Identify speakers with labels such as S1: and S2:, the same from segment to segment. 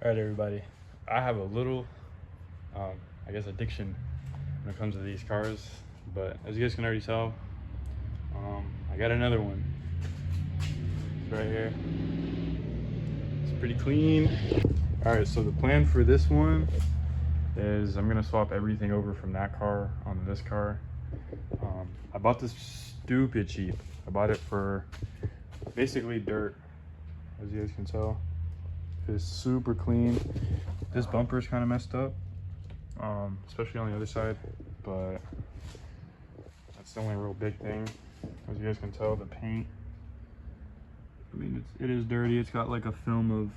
S1: All right, everybody. I have a little, I guess, addiction when it comes to these cars, but as you guys can already tell, I got another one. It's right here. It's pretty clean. All right, so the plan for this one is I'm gonna swap everything over from that car onto this car. I bought this stupid cheap. I bought it for basically dirt, as you guys can tell. It's super clean. This bumper is kind of messed up, especially on the other side, but that's the only real big thing. As you guys can tell, the paint, I mean, it is dirty. It's got like a film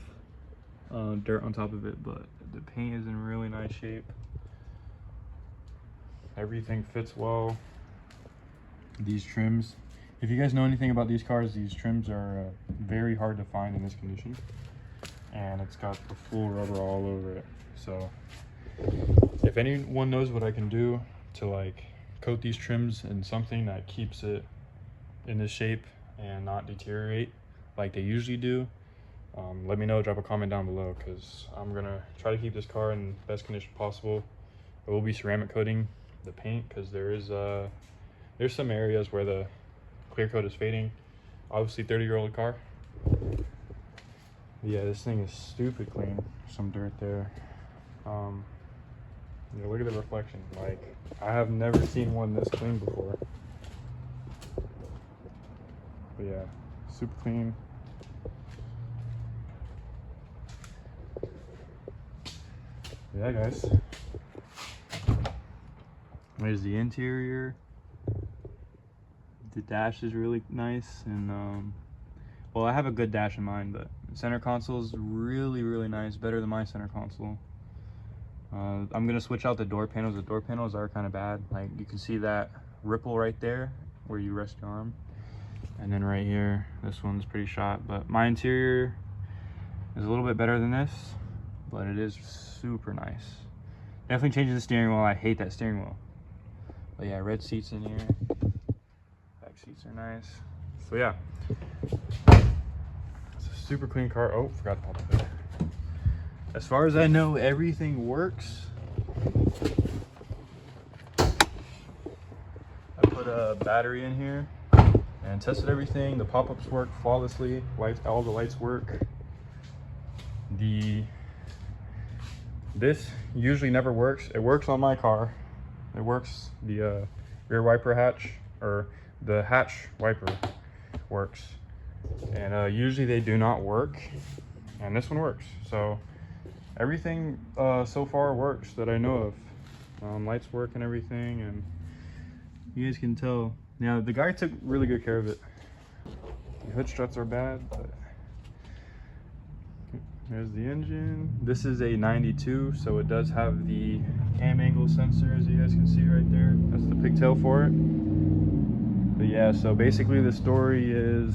S1: of dirt on top of it, but the paint is in really nice shape. Everything fits well. These trims, if you guys know anything about these cars, these trims are very hard to find in this condition. And it's got the full rubber all over it. So if anyone knows what I can do to like coat these trims in something that keeps it in this shape and not deteriorate like they usually do, let me know. Drop a comment down below, because I'm gonna try to keep this car in the best condition possible. I will be ceramic coating the paint because there's some areas where the clear coat is fading. Obviously 30-year-old car. Yeah, this thing is stupid clean. Some dirt there. Yeah, look at the reflection. Like, I have never seen one this clean before. But yeah, super clean. Yeah, guys. There's the interior. The dash is really nice, and well, I have a good dash in mine, but center console is really nice, better than my center console. I'm gonna switch out the door panels. The door panels are kind of bad. Like, you can see that ripple right there where you rest your arm, and then right here, this one's pretty shot. But my interior is a little bit better than this, but it is super nice. Definitely changes the steering wheel. I hate that steering wheel. But yeah, red seats in here. Back seats are nice. So yeah, it's a super clean car. Oh, forgot to pop the hood. As far as I know, everything works. I put a battery in here and tested everything. The pop-ups work flawlessly. Lights, all the lights work. This usually never works. It works on my car. It works. The rear wiper hatch, or the hatch wiper, works, and usually they do not work, and this one works. So everything so far works that I know of. Lights work and everything, and you guys can tell. Now, the guy took really good care of it. The hood struts are bad, but there's the engine. This is a 92, so it does have the cam angle sensor, as you guys can see right there. That's the pigtail for it. But yeah, so basically the story is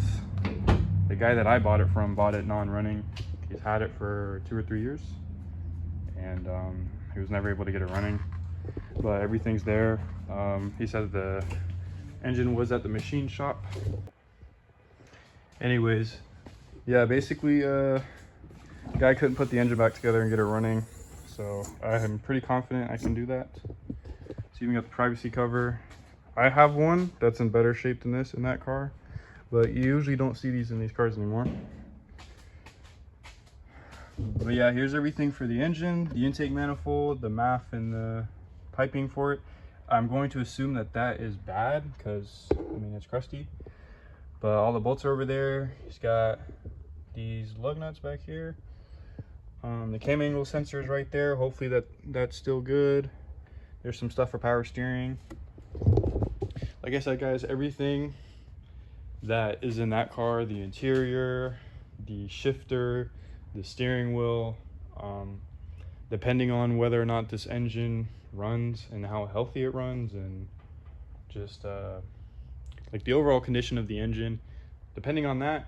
S1: the guy that I bought it from bought it non-running. He's had it for 2 or 3 years, and he was never able to get it running, but everything's there. He said the engine was at the machine shop. Anyways, yeah, basically guy couldn't put the engine back together and get it running, so I am pretty confident I can do that. So even got the privacy cover. I have one that's in better shape than this in that car, but you usually don't see these in these cars anymore. But yeah, here's everything for the engine, the intake manifold, the MAF, and the piping for it. I'm going to assume that that is bad because, I mean, it's crusty. But all the bolts are over there. He's got these lug nuts back here. The cam angle sensor is right there. Hopefully that's still good. There's some stuff for power steering. Like I said, guys, everything that is in that car, the interior, the shifter, the steering wheel, depending on whether or not this engine runs and how healthy it runs, and just like the overall condition of the engine, depending on that,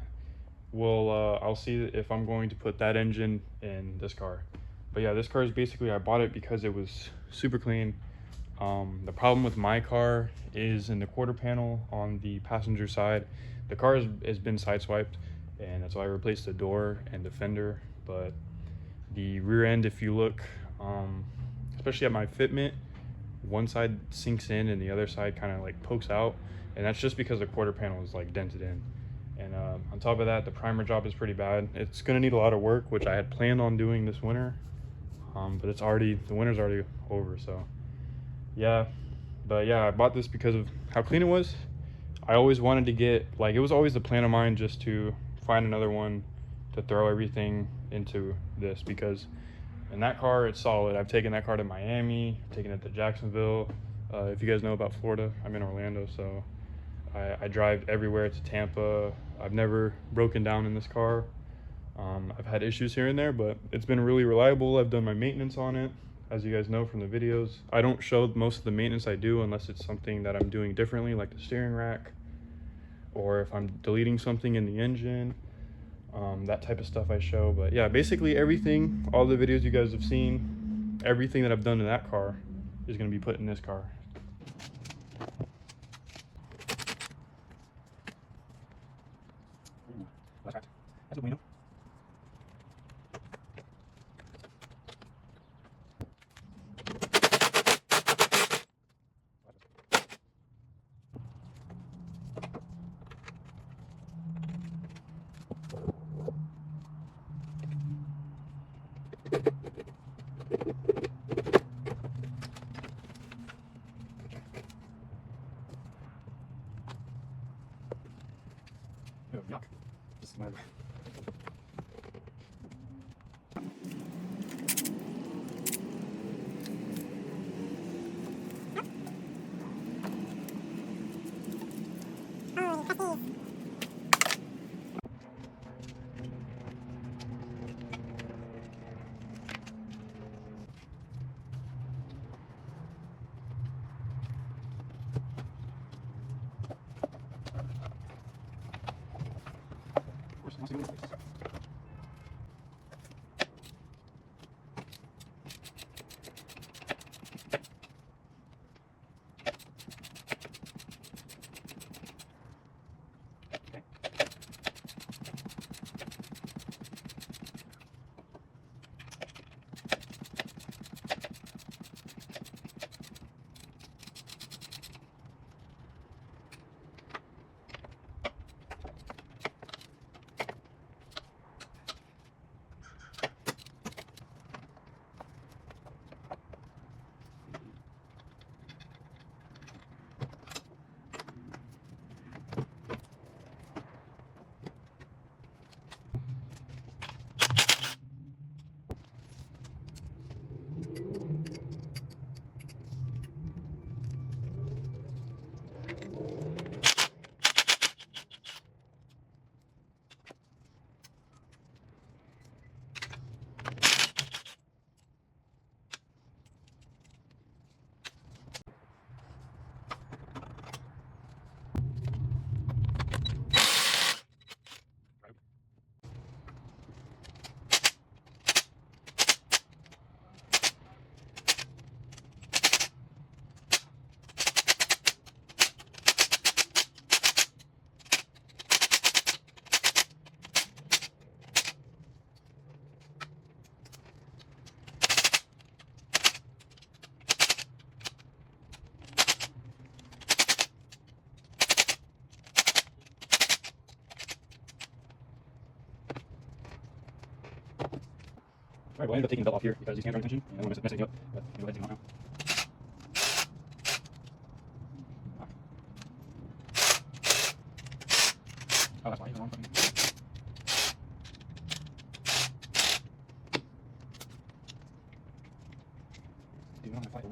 S1: I'll see if I'm going to put that engine in this car. But yeah, this car is basically, I bought it because it was super clean. The problem with my car is in the quarter panel on the passenger side. The car has been sideswiped, and that's why I replaced the door and the fender. But The rear end, if you look, especially at my fitment, one side sinks in and the other side kind of like pokes out, and that's just because the quarter panel is like dented in. And on top of that, the primer job is pretty bad. It's gonna need a lot of work, which I had planned on doing this winter, but the winter's already over. So yeah, but yeah, I bought this because of how clean it was. I always wanted to get, like, it was always the plan of mine just to find another one to throw everything into this, because in that car it's solid. I've taken that car to Miami, taken it to Jacksonville. If you guys know about Florida, I'm in Orlando, so I drive everywhere to Tampa. I've never broken down in this car. I've had issues here and there, but it's been really reliable. I've done my maintenance on it, as you guys know from the videos. I don't show most of the maintenance I do unless it's something that I'm doing differently, like the steering rack, or if I'm deleting something in the engine. That type of stuff I show. But yeah, basically everything, all the videos you guys have seen, everything that I've done to that car is going to be put in this car. Oh, yuck. Just my... Alright, well, I ended up taking the belt off here because these hands are tension, and I don't want to mess anything up, but I'm going to go ahead and take them out now. Oh, that's why you're wrong. Dude, I don't have to fight.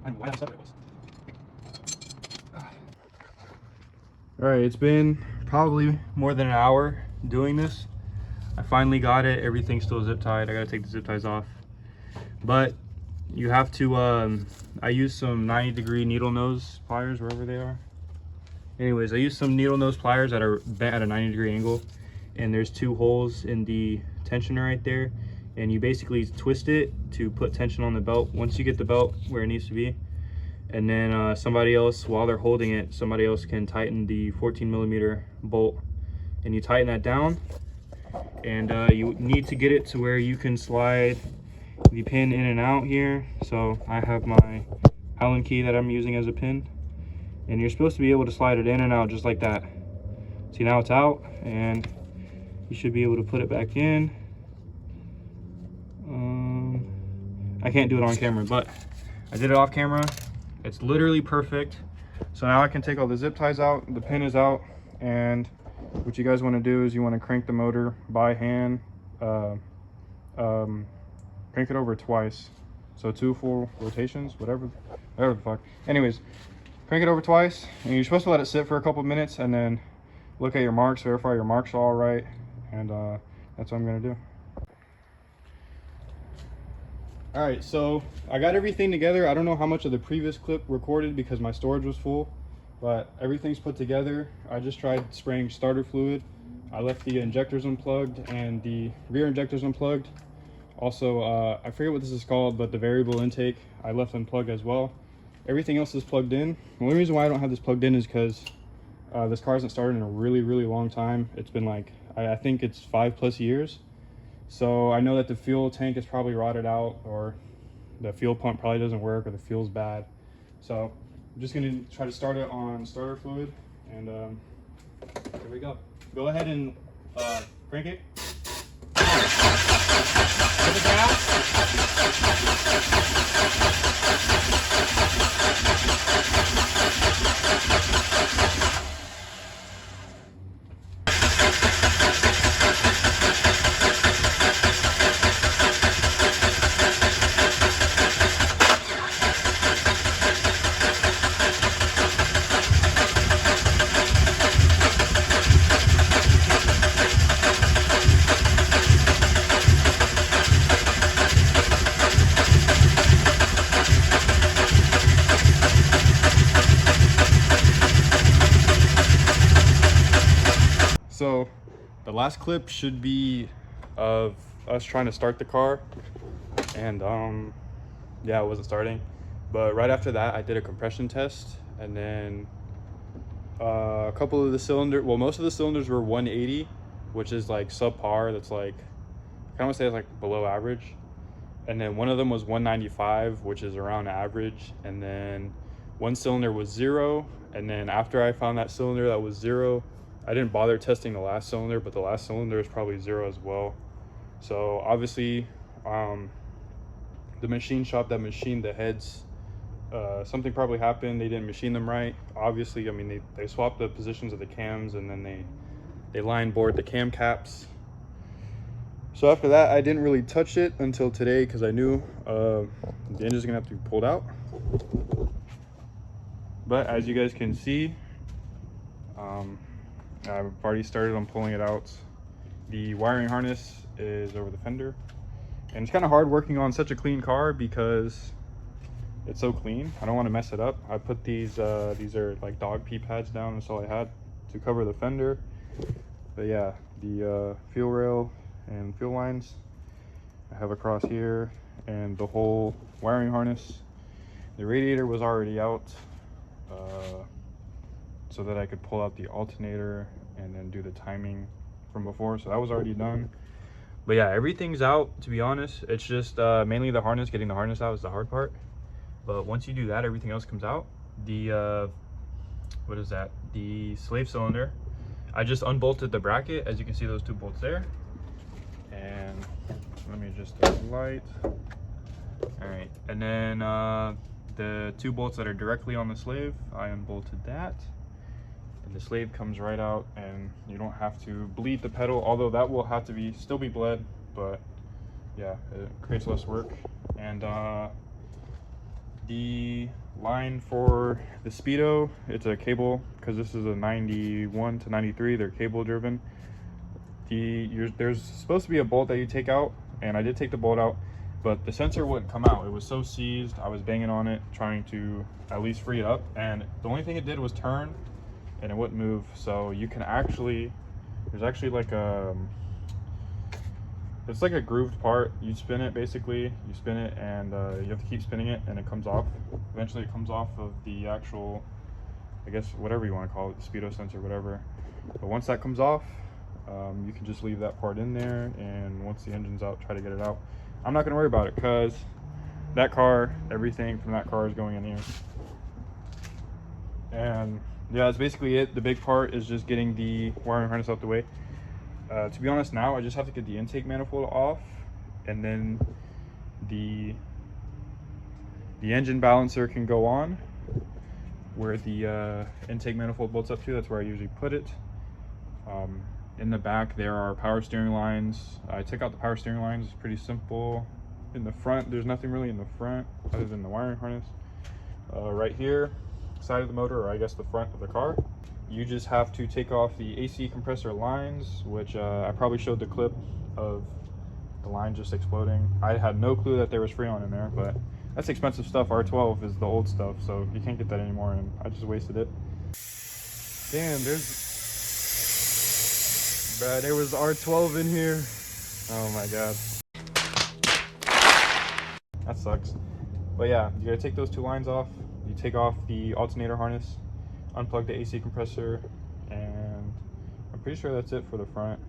S1: I don't know why that stuff it was. Alright, it's been probably more than an hour doing this. I finally got it. Everything's still zip tied. I gotta take the zip ties off. But you have to, I use some 90-degree needle nose pliers wherever they are. Anyways, I use some needle nose pliers that are bent at a 90-degree angle, and there's 2 holes in the tensioner right there, and you basically twist it to put tension on the belt once you get the belt where it needs to be. And then somebody else, while they're holding it, somebody else can tighten the 14mm bolt, and you tighten that down, and you need to get it to where you can slide the pin in and out here. So I have my Allen key that I'm using as a pin, and you're supposed to be able to slide it in and out just like that. See, now it's out, and you should be able to put it back in. I can't do it on camera, but I did it off camera. It's literally perfect. So now I can take all the zip ties out, the pin is out, and what you guys want to do is you want to crank the motor by hand, crank it over twice. So 2 full rotations, whatever the fuck. Anyways, crank it over twice, and you're supposed to let it sit for a couple minutes, and then look at your marks, verify your marks are all right, and that's what I'm gonna do. All right, so I got everything together. I don't know how much of the previous clip recorded because my storage was full, but everything's put together. I just tried spraying starter fluid. I left the injectors unplugged and the rear injectors unplugged. Also, I forget what this is called, but the variable intake I left unplugged as well. Everything else is plugged in. The only reason why I don't have this plugged in is because this car hasn't started in a really long time. It's been like, I think it's 5+ years. So I know that the fuel tank is probably rotted out, or the fuel pump probably doesn't work, or the fuel's bad. So I'm just gonna try to start it on starter fluid, and here we go. Go ahead and crank it. To the So the last clip should be of us trying to start the car, and yeah, it wasn't starting. But right after that I did a compression test, and then a couple of the cylinders, well, most of the cylinders were 180, which is like subpar. That's like, I kind of want to say it's like below average. And then one of them was 195, which is around average. And then one cylinder was 0, and then after I found that cylinder that was 0, I didn't bother testing the last cylinder, but the last cylinder is probably 0 as well. So obviously the machine shop that machined the heads, something probably happened. They didn't machine them right. Obviously, I mean, they swapped the positions of the cams, and then they line bored the cam caps. So after that, I didn't really touch it until today, because I knew the engine's gonna have to be pulled out. But as you guys can see, I've already started on pulling it out. The wiring harness is over the fender, and it's kind of hard working on such a clean car because it's so clean. I don't want to mess it up. I put these are like dog pee pads down. That's all I had to cover the fender. But yeah, the fuel rail and fuel lines I have across here, and the whole wiring harness. The radiator was already out, so that I could pull out the alternator and then do the timing from before, so that was already done. But yeah, everything's out, to be honest. It's just mainly the harness. Getting the harness out is the hard part, but once you do that, everything else comes out. The what is that, the slave cylinder, I just unbolted the bracket. As you can see, those 2 bolts there. And let me just light. All right, and then the 2 bolts that are directly on the slave, I unbolted that, and the slave comes right out, and you don't have to bleed the pedal, although that will have to still be bled, but yeah, it creates less work. And the line for the Speedo, it's a cable, because this is a 91 to 93, they're cable driven. There's supposed to be a bolt that you take out, and I did take the bolt out, but the sensor wouldn't come out. It was so seized. I was banging on it, trying to at least free it up, and the only thing it did was turn, and it wouldn't move. So you can actually, there's actually like a, it's like a grooved part. You spin it, basically, you spin it, and you have to keep spinning it, and it comes off. Eventually it comes off of the actual, I guess, whatever you want to call it, the speedo sensor, whatever. But once that comes off, you can just leave that part in there, and once the engine's out, try to get it out. I'm not going to worry about it because that car, everything from that car is going in here. And yeah, that's basically it. The big part is just getting the wiring harness out the way. To be honest, now I just have to get the intake manifold off, and then the engine balancer can go on where the intake manifold bolts up to. That's where I usually put it. In the back there are power steering lines. I took out the power steering lines. It's pretty simple. In the front, there's nothing really in the front other than the wiring harness. Right here, side of the motor, or I guess the front of the car, you just have to take off the AC compressor lines, which I probably showed the clip of the line just exploding. I had no clue that there was Freon in there, but that's expensive stuff. R12 is the old stuff, so you can't get that anymore, and I just wasted it. Damn, there was R12 in here. Oh my god. That sucks. But yeah, you gotta take those two lines off. You take off the alternator harness, unplug the AC compressor, and I'm pretty sure that's it for the front.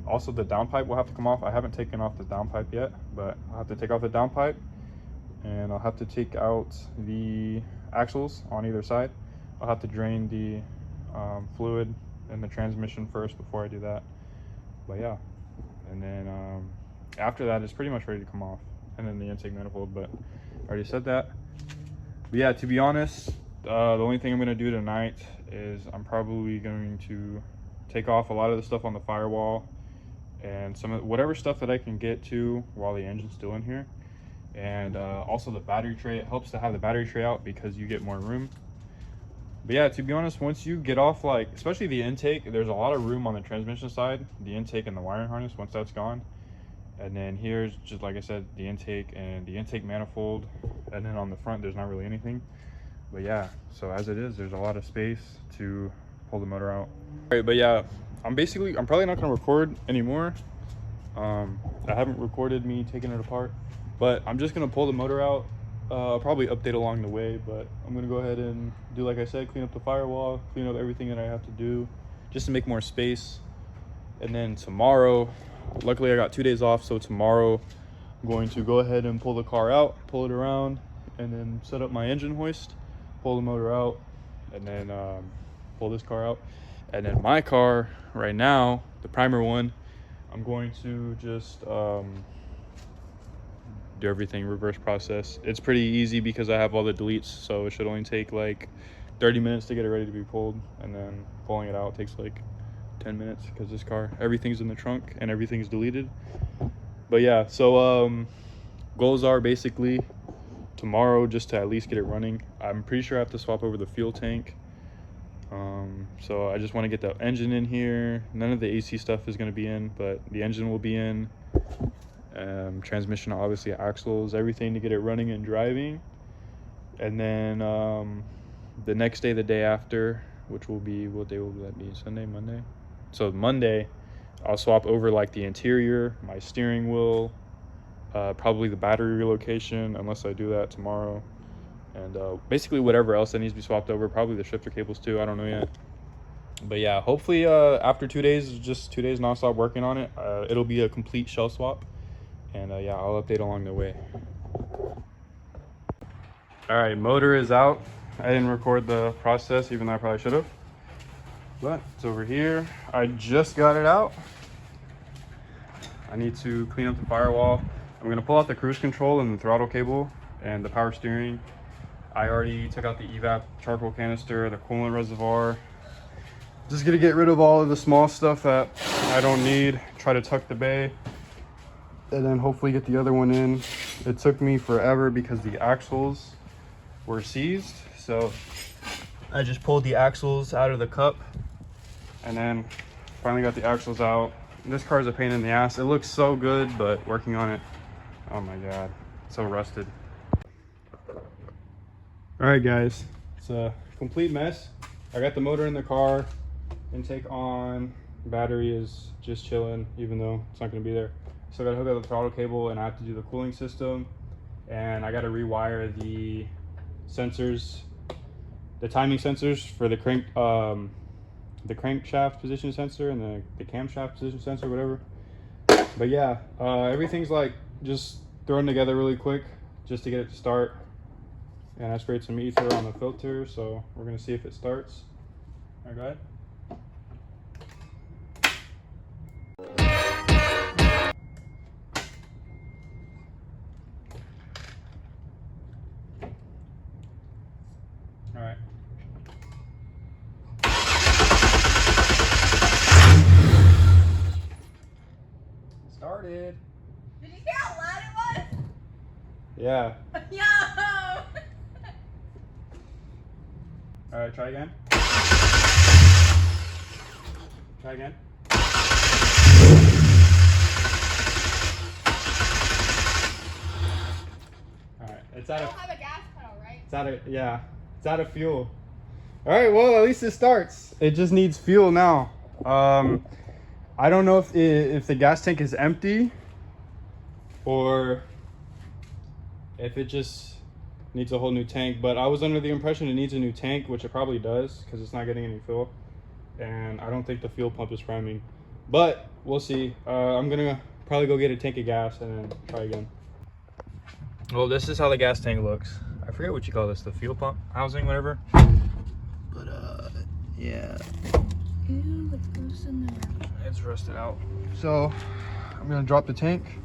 S1: Also the downpipe will have to come off. I haven't taken off the downpipe yet, but I'll have to take off the downpipe, and I'll have to take out the axles on either side. I'll have to drain the fluid in the transmission first before I do that. But yeah, and then after that it's pretty much ready to come off, and then the intake manifold, but I already said that. But yeah, to be honest, the only thing I'm going to do tonight is I'm probably going to take off a lot of the stuff on the firewall and some of whatever stuff that I can get to while the engine's still in here. And also the battery tray. It helps to have the battery tray out because you get more room. But yeah, to be honest, once you get off, like, especially the intake, there's a lot of room on the transmission side, the intake and the wiring harness, once that's gone. And then here's just, like I said, the intake and the intake manifold. And then on the front, there's not really anything. But yeah, so as it is, there's a lot of space to pull the motor out. All right, but yeah, I'm probably not gonna record anymore. I haven't recorded me taking it apart, but I'm just gonna pull the motor out. I'll probably update along the way, but I'm gonna go ahead and do, like I said, clean up the firewall, clean up everything that I have to do just to make more space. And then tomorrow, luckily I got 2 days off, so tomorrow I'm going to go ahead and pull the car out, pull it around, and then set up my engine hoist, pull the motor out, and then pull this car out. And then my car right now, the primer one, I'm going to just do everything reverse process. It's pretty easy because I have all the deletes, so it should only take like 30 minutes to get it ready to be pulled, and then pulling it out takes like 10 minutes because this car, everything's in the trunk and everything's deleted. But yeah, so goals are basically tomorrow just to at least get it running. I'm pretty sure I have to swap over the fuel tank. So I just want to get the engine in here. None of the AC stuff is going to be in, but the engine will be in. Transmission, obviously, axles, everything to get it running and driving. And then the next day, the day after, which will be, what day will that be? Sunday, Monday? So Monday, I'll swap over like the interior, my steering wheel, probably the battery relocation, unless I do that tomorrow. And basically whatever else that needs to be swapped over, probably the shifter cables too, I don't know yet. But yeah, hopefully after 2 days, just 2 days nonstop working on it, it'll be a complete shell swap. And yeah, I'll update along the way. All right, motor is out. I didn't record the process, even though I probably should have. But it's over here. I just got it out. I need to clean up the firewall. I'm gonna pull out the cruise control and the throttle cable and the power steering. I already took out the evap charcoal canister, the coolant reservoir. Just gonna get rid of all of the small stuff that I don't need. Try to tuck the bay, and then hopefully get the other one in. It took me forever because the axles were seized. So I just pulled the axles out of the cup and then finally got the axles out. This car is a pain in the ass. It looks so good, but working on it Oh my god, it's so rusted. All right guys, it's a complete mess. I got the motor in the car, intake on, battery is just chilling even though it's not going to be there. So I got to hook up the throttle cable and I have to do the cooling system, and I got to rewire the sensors, the timing sensors for the crankshaft position sensor and the camshaft position sensor, whatever. But yeah, everything's like just thrown together really quick just to get it to start. And I sprayed some ether on the filter, so we're gonna see if it starts. All right, go ahead. All right. Started.
S2: Did you hear how loud it was?
S1: Yeah.
S2: Yo!
S1: All right, try again. Try again. All right, it's out
S2: I
S1: of.
S2: don't have a gas pedal, right?
S1: It's out of, yeah, it's out of fuel. All right, well, at least it starts. It just needs fuel now. I don't know if the gas tank is empty or if it just needs a whole new tank, but I was under the impression it needs a new tank, which it probably does because it's not getting any fuel. And I don't think the fuel pump is priming, but we'll see. I'm gonna probably go get a tank of gas and then try again. Well, this is how the gas tank looks. I forget what you call this, the fuel pump housing, whatever. But yeah.
S2: Ew, it's loose in there.
S1: It's rusted out. So I'm gonna drop the tank,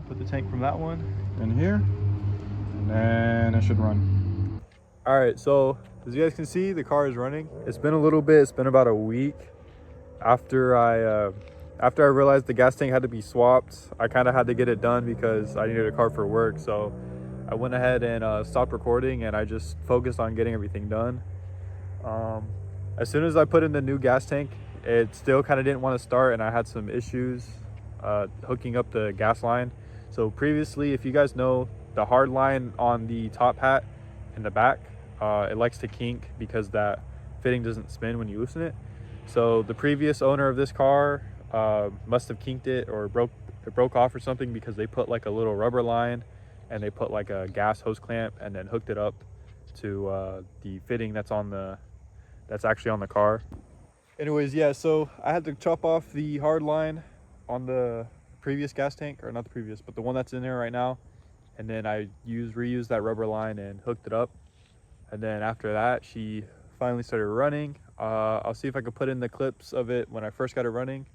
S1: put the tank from that one in here, and then it should run. All right, so as you guys can see, the car is running. It's been a little bit, it's been about a week. After I realized the gas tank had to be swapped, I kind of had to get it done because I needed a car for work. So I went ahead and stopped recording and I just focused on getting everything done. As soon as I put in the new gas tank, it still kind of didn't want to start and I had some issues hooking up the gas line. So previously, if you guys know, the hard line on the top hat in the back, it likes to kink because that fitting doesn't spin when you loosen it. So the previous owner of this car must have kinked it or it broke off or something, because they put like a little rubber line and they put like a gas hose clamp and then hooked it up to the fitting that's actually on the car. Anyways, yeah, so I had to chop off the hard line on the previous gas tank, or not the previous, but the one that's in there right now. And then I reused that rubber line and hooked it up. And then after that, she finally started running. I'll see if I can put in the clips of it when I first got it running.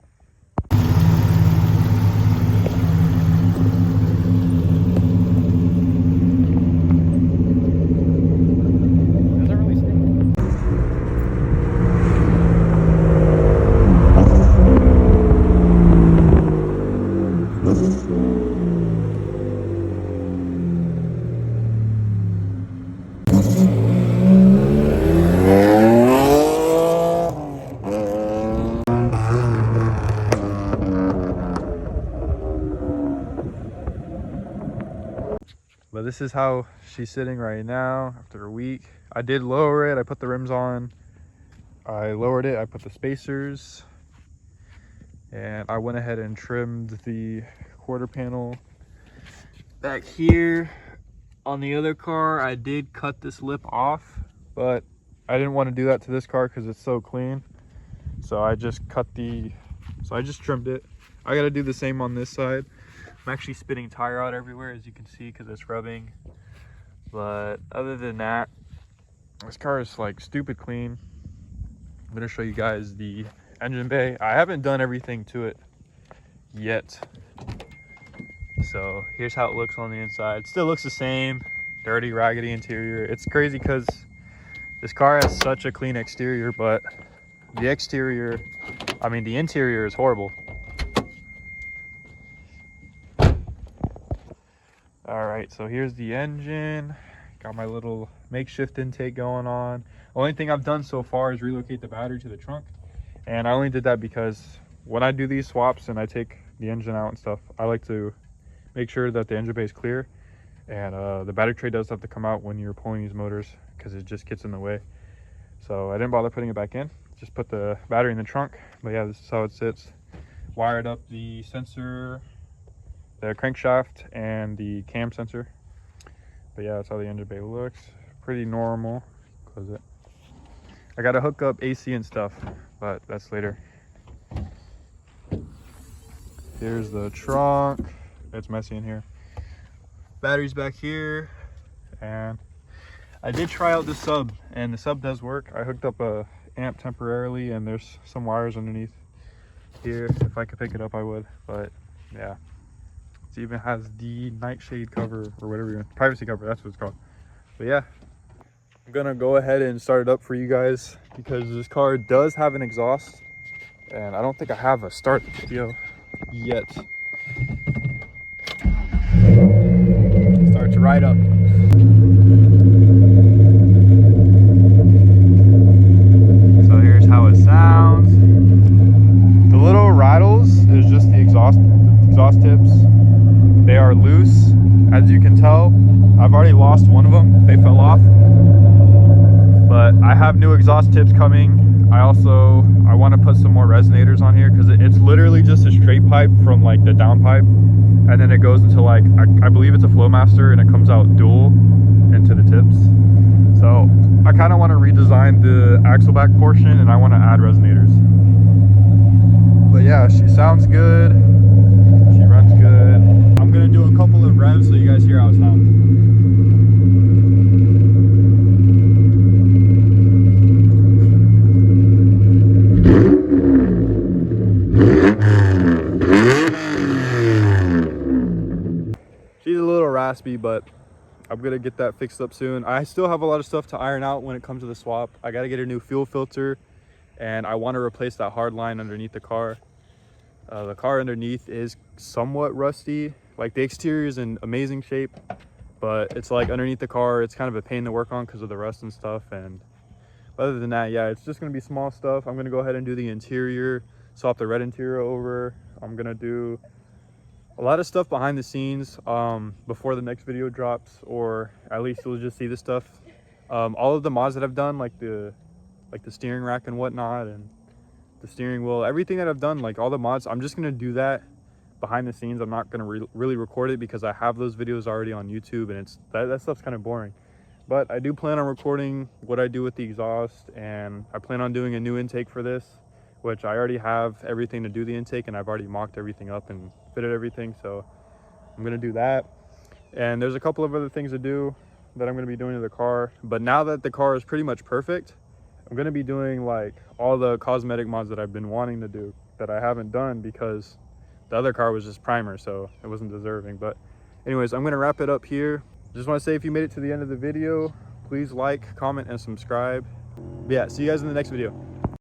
S1: But this is how she's sitting right now after a week. I did lower it. I put the rims on. I lowered it. I put the spacers. And I went ahead and trimmed the quarter panel back here. On the other car, I did cut this lip off, but I didn't want to do that to this car because it's so clean. So I just trimmed it. I got to do the same on this side. I'm actually spitting tire out everywhere, as you can see, because it's rubbing. But other than that, this car is like stupid clean. I'm gonna show you guys the engine bay. I haven't done everything to it yet. So here's how it looks on the inside. It still looks the same, dirty, raggedy interior. It's crazy because this car has such a clean exterior, but the interior is horrible. All right, so here's the engine. Got my little makeshift intake going on. Only thing I've done so far is relocate the battery to the trunk. And I only did that because when I do these swaps and I take the engine out and stuff, I like to make sure that the engine bay is clear, and the battery tray does have to come out when you're pulling these motors because it just gets in the way. So I didn't bother putting it back in, just put the battery in the trunk. But yeah, this is how it sits. Wired up the sensor, the crankshaft, and the cam sensor. But yeah, that's how the engine bay looks. Pretty normal. Close it. I gotta hook up AC and stuff, but that's later. Here's the trunk. It's messy in here. Battery's back here, and I did try out the sub, and the sub does work. I hooked up a amp temporarily, and there's some wires underneath here. If I could pick it up, I would. But yeah, it even has the nightshade cover or whatever, privacy cover. That's what it's called. But yeah, I'm gonna go ahead and start it up for you guys because this car does have an exhaust, and I don't think I have a start video yet. Starts right up. So here's how it sounds. The little rattles is just the exhaust tips. They are loose, as you can tell. I've already lost one of them. They fell off. But I have new exhaust tips coming. I want to put some more resonators on here because it's literally just a straight pipe from like the down pipe, and then it goes into like I believe it's a Flowmaster, and it comes out dual into the tips. So I kind of want to redesign the axle back portion, and I want to add resonators. But yeah, she sounds good. She runs good. I'm gonna do a couple of revs so you guys hear how it sounds. She's a little raspy, but I'm gonna get that fixed up soon. I still have a lot of stuff to iron out when it comes to the swap. I gotta get a new fuel filter, and I want to replace that hard line underneath the car. The car underneath is somewhat rusty. Like the exterior is in amazing shape, but it's like underneath the car, it's kind of a pain to work on because of the rust and stuff. And other than that, yeah, it's just gonna be small stuff. I'm gonna go ahead and do the interior, swap the red interior over. I'm gonna do a lot of stuff behind the scenes before the next video drops, or at least you'll just see the stuff. All of the mods that I've done, like the steering rack and whatnot, and the steering wheel, everything that I've done, like all the mods, I'm just gonna do that behind the scenes. I'm not gonna really record it because I have those videos already on YouTube, and it's that stuff's kind of boring. But I do plan on recording what I do with the exhaust, and I plan on doing a new intake for this, which I already have everything to do the intake, and I've already mocked everything up and fitted everything. So I'm gonna do that, and there's a couple of other things to do that I'm gonna be doing to the car. But now that the car is pretty much perfect, I'm gonna be doing like all the cosmetic mods that I've been wanting to do that I haven't done because the other car was just primer, so it wasn't deserving. But anyways, I'm gonna wrap it up here. Just want to say, if you made it to the end of the video, please like, comment, and subscribe. But yeah, see you guys in the next video.